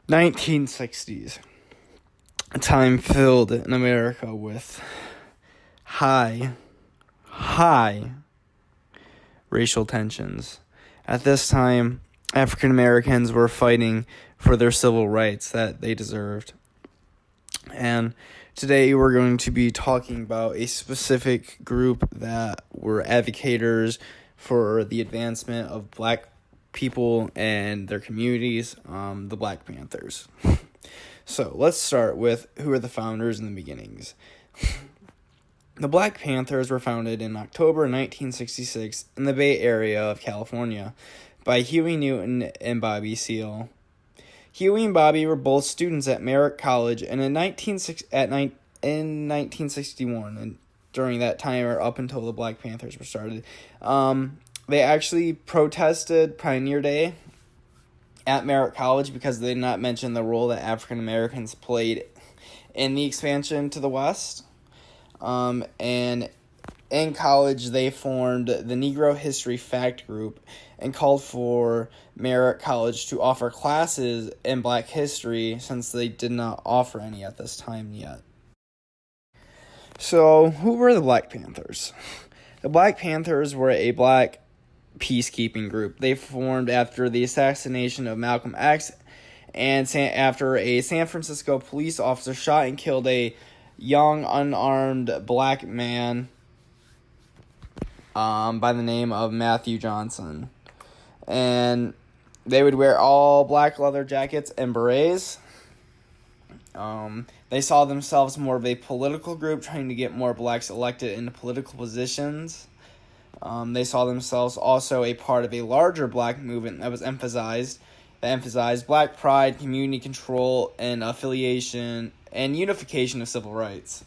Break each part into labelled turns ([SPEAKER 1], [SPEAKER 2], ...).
[SPEAKER 1] 1960s, a time filled in America with high racial tensions. At this time, African Americans were fighting for their civil rights that they deserved. And today we're going to be talking about a specific group that were advocates for the advancement of black people and their communities, the Black Panthers. So let's start with who are the founders and the beginnings. The Black Panthers were founded in October 1966 in the Bay Area of California by Huey Newton and Bobby Seale. Huey and Bobby were both students at Merritt College, and in 1961, and during that time or up until the Black Panthers were started, they actually protested Pioneer Day at Merritt College because they did not mention the role that African Americans played in the expansion to the West. And in college, they formed the Negro History Fact Group and called for Merritt College to offer classes in Black history since they did not offer any at this time yet. So, who were the Black Panthers? The Black Panthers were a black peacekeeping group. They formed after the assassination of Malcolm X and after a San Francisco police officer shot and killed a young, unarmed black man by the name of Matthew Johnson. And they would wear all black leather jackets and berets. They saw themselves more of a political group trying to get more blacks elected into political positions. They saw themselves also a part of a larger black movement that emphasized black pride, community control, and affiliation and unification of civil rights.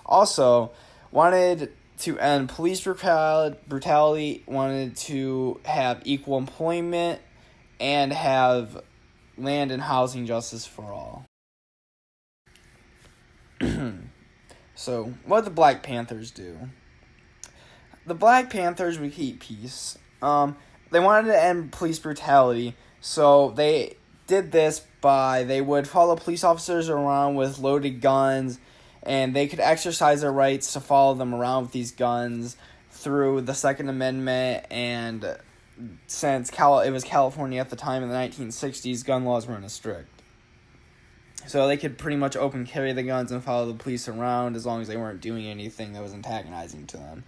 [SPEAKER 1] Also, wanted to end police brutality, wanted to have equal employment, and have land and housing justice for all. So, what did the Black Panthers do? The Black Panthers would keep peace. They wanted to end police brutality, so they did this by they would follow police officers around with loaded guns, and they could exercise their rights to follow them around with these guns through the Second Amendment. And since it was California at the time in the 1960s, gun laws weren't as strict. So they could pretty much open carry the guns and follow the police around as long as they weren't doing anything that was antagonizing to them.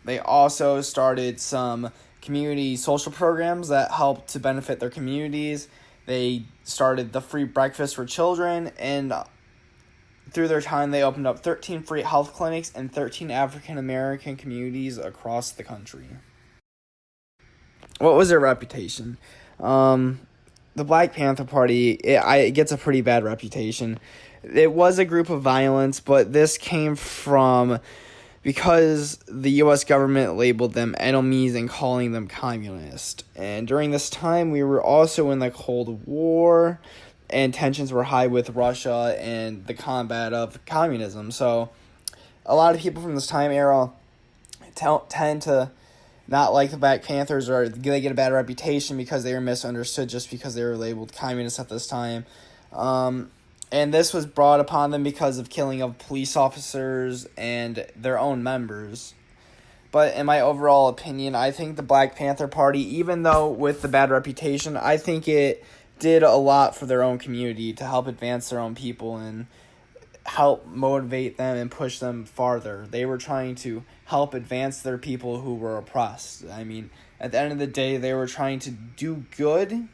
[SPEAKER 1] They also started some community social programs that helped to benefit their communities. They started the free breakfast for children, and through their time, they opened up 13 free health clinics in 13 African-American communities across the country. What was their reputation? The Black Panther Party, it gets a pretty bad reputation. It was a group of violence, but this came from because the U.S. government labeled them enemies and calling them communist. And during this time, we were also in the Cold War, and tensions were high with Russia and the combat of communism. So a lot of people from this time era tend to not like the Black Panthers, or they get a bad reputation because they were misunderstood just because they were labeled communists at this time. And this was brought upon them because of killing of police officers and their own members. But in my overall opinion, I think the Black Panther Party, even though with the bad reputation, I think it did a lot for their own community to help advance their own people and help motivate them and push them farther. They were trying to help advance their people who were oppressed. I mean, at the end of the day, they were trying to do good.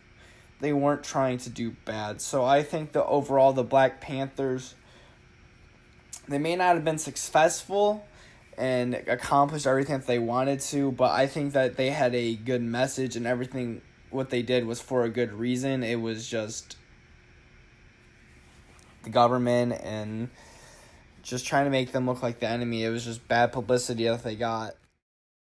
[SPEAKER 1] They weren't trying to do bad. So I think that overall the Black Panthers, they may not have been successful and accomplished everything that they wanted to, but I think that they had a good message, and everything what they did was for a good reason. It was just the government and just trying to make them look like the enemy. It was just bad publicity that they got.